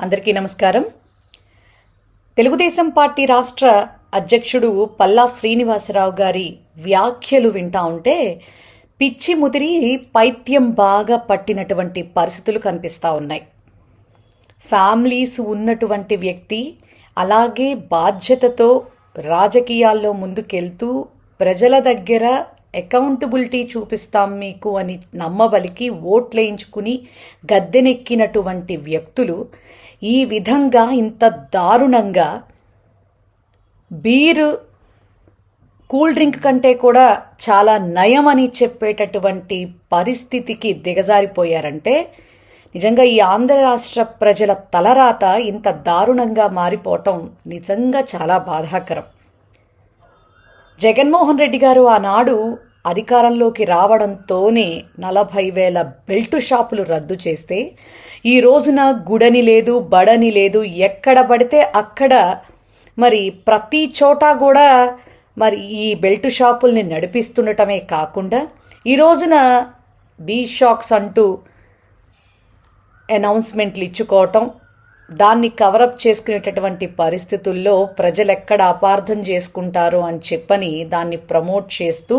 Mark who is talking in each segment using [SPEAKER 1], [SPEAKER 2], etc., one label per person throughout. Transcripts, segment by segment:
[SPEAKER 1] అందరికీ నమస్కారం. తెలుగుదేశం పార్టీ రాష్ట్ర అధ్యక్షుడు పల్లా శ్రీనివాసరావు గారి వ్యాఖ్యలు వింటా ఉంటే పిచ్చి ముదిరి పైత్యం బాగా పట్టినటువంటి పరిస్థితులు కనిపిస్తూ ఉన్నాయి. ఫ్యామిలీస్ ఉన్నటువంటి వ్యక్తి అలాగే బాధ్యతతో రాజకీయాల్లో ముందుకెళ్తూ ప్రజల దగ్గర అకౌంటబిలిటీ చూపిస్తాం మీకు అని నమ్మబలికి ఓట్లేయించుకుని గద్దెనెక్కినటువంటి వ్యక్తులు ఈ విధంగా ఇంత దారుణంగా బీరు కూల్ డ్రింక్ కంటే కూడా చాలా నయం అని చెప్పేటటువంటి పరిస్థితికి దిగజారిపోయారంటే నిజంగా ఈ ఆంధ్ర రాష్ట్ర ప్రజల తలరాత ఇంత దారుణంగా మారిపోవటం నిజంగా చాలా బాధాకరం. జగన్మోహన్ రెడ్డి గారు ఆనాడు అధికారంలోకి రావడంతోనే 40,000 బెల్టు షాపులు రద్దు చేస్తే ఈ రోజున గుడని లేదు, బడని లేదు, ఎక్కడ పడితే అక్కడ మరి ప్రతి చోట కూడా మరి ఈ బెల్టు షాపుల్ని నడిపిస్తుండటమే కాకుండా ఈ రోజున బీ షాక్స్ అంటూ అనౌన్స్మెంట్లు ఇచ్చుకోవటం, దాన్ని కవరప్ చేసుకునేటటువంటి పరిస్థితుల్లో ప్రజలు ఎక్కడ అపార్థం చేసుకుంటారో అని చెప్పని దాన్ని ప్రమోట్ చేస్తూ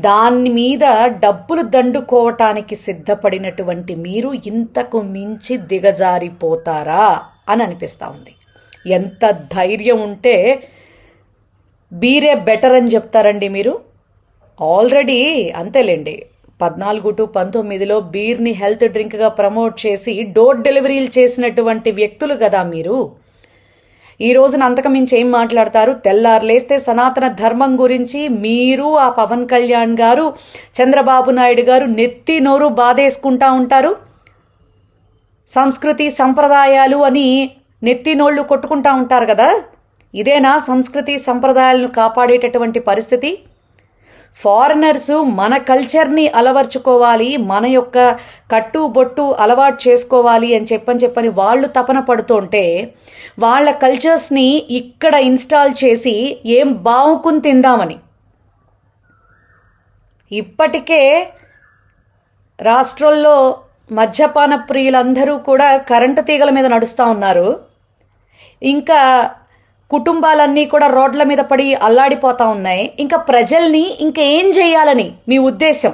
[SPEAKER 1] దాని మీద డబ్బులు దండుకోవటానికి సిద్ధపడినటువంటి మీరు ఇంతకు మించి దిగజారిపోతారా అని అనిపిస్తూ ఉంది. ఎంత ధైర్యం ఉంటే బీరే బెటర్ అని చెప్తారండి మీరు. ఆల్రెడీ అంతేలేండి, 14 to 19లో బీర్ని హెల్త్ డ్రింక్గా ప్రమోట్ చేసి డోర్ డెలివరీలు చేసినటువంటి వ్యక్తులు కదా మీరు. ఈ రోజున అంతకమించి ఏం మాట్లాడతారు? తెల్లారులేస్తే సనాతన ధర్మం గురించి మీరు, ఆ పవన్ కళ్యాణ్ గారు, చంద్రబాబు నాయుడు గారు నెత్తి నోరు బాధేసుకుంటా ఉంటారు. సంస్కృతి సంప్రదాయాలు అని నెత్తి నోళ్ళు కొట్టుకుంటా ఉంటారు కదా. ఇదేనా సంస్కృతి సంప్రదాయాలను కాపాడేటటువంటి పరిస్థితి? ఫారినర్సు మన కల్చర్ని అలవర్చుకోవాలి, మన యొక్క కట్టుబొట్టు అలవాటు చేసుకోవాలి అని చెప్పని వాళ్ళు తపన పడుతుంటే వాళ్ళ కల్చర్స్ని ఇక్కడ ఇన్స్టాల్ చేసి ఏం బావుకుని తిందామని ఇప్పటికే రాష్ట్రంలో మద్యపాన ప్రియులందరూ కూడా కరెంటు తీగల మీద నడుస్తూ ఉన్నారు. ఇంకా కుటుంబాలన్నీ కూడా రోడ్ల మీద పడి అల్లాడిపోతూ ఉన్నాయి. ఇంకా ప్రజల్ని ఇంకా ఏం చేయాలని మీ ఉద్దేశం?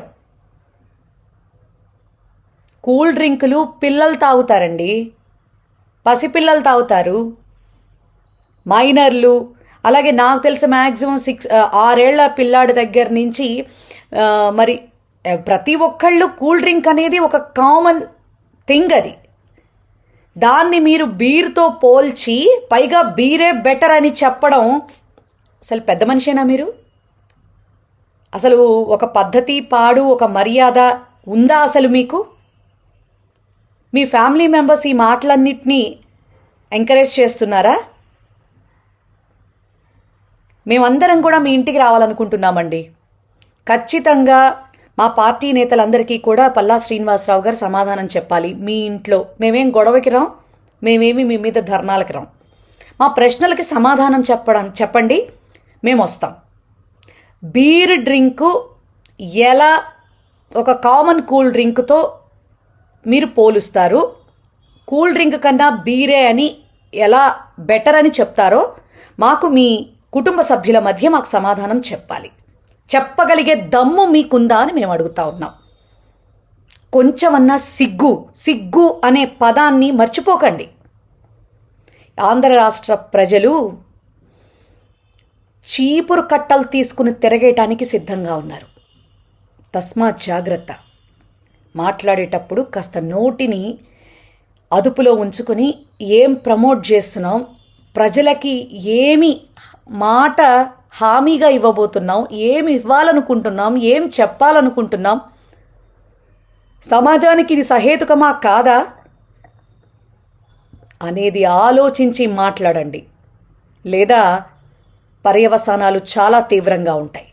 [SPEAKER 1] కూల్ డ్రింకులు పిల్లలు తాగుతారండి, పసిపిల్లలు తాగుతారు, మైనర్లు, అలాగే నాకు తెలిసి మ్యాక్సిమం 6 ఏళ్ల పిల్లాడి దగ్గర నుంచి మరి ప్రతి ఒక్కళ్ళు కూల్ డ్రింక్ అనేది ఒక కామన్ థింగ్. అది దాన్ని మీరు బీర్తో పోల్చి పైగా బీరే బెటర్ అని చెప్పడం అసలు పెద్ద మనిషేనా మీరు? అసలు ఒక పద్ధతి పాడు, ఒక మర్యాద ఉందా అసలు మీకు? మీ ఫ్యామిలీ మెంబర్స్ ఈ మాటలన్నిటినీ ఎంకరేజ్ చేస్తున్నారా? మేమందరం కూడా మీ ఇంటికి రావాలనుకుంటున్నామండి. ఖచ్చితంగా మా పార్టీ నేతలందరికీ కూడా పల్లా శ్రీనివాసరావు గారు సమాధానం చెప్పాలి. మీ ఇంట్లో మేమేం గొడవకి రాం, మేమేమి మీ మీద ధర్నాలకి రాం. మా ప్రశ్నలకి సమాధానం చెప్పండి, మేము వస్తాం. బీర్ డ్రింకు ఎలా ఒక కామన్ కూల్ డ్రింక్తో మీరు పోలుస్తారు? కూల్ డ్రింక్ కన్నా బీరే అని ఎలా బెటర్ అని చెప్తారో మాకు మీ కుటుంబ సభ్యుల మధ్య మాకు సమాధానం చెప్పాలి. చెప్పగలిగే దమ్ము మీకుందా అని మేము అడుగుతా ఉన్నాం. కొంచెమన్నా సిగ్గు అనే పదాన్ని మర్చిపోకండి. ఆంధ్ర రాష్ట్ర ప్రజలు చీపురు కట్టలు తీసుకుని తిరగేయటానికి సిద్ధంగా ఉన్నారు. తస్మాత్ జాగ్రత్త. మాట్లాడేటప్పుడు కాస్త నోటిని అదుపులో ఉంచుకొని ఏం ప్రమోట్ చేస్తున్నాం, ప్రజలకి ఏమి మాట హామీగా ఇవ్వబోతున్నాం, ఏమి ఇవ్వాలనుకుంటున్నాం, ఏం చెప్పాలనుకుంటున్నాం, సమాజానికి ఇది సహేతుకమా కాదా అనేది ఆలోచించి మాట్లాడండి, లేదా పర్యవసానాలు చాలా తీవ్రంగా ఉంటాయి.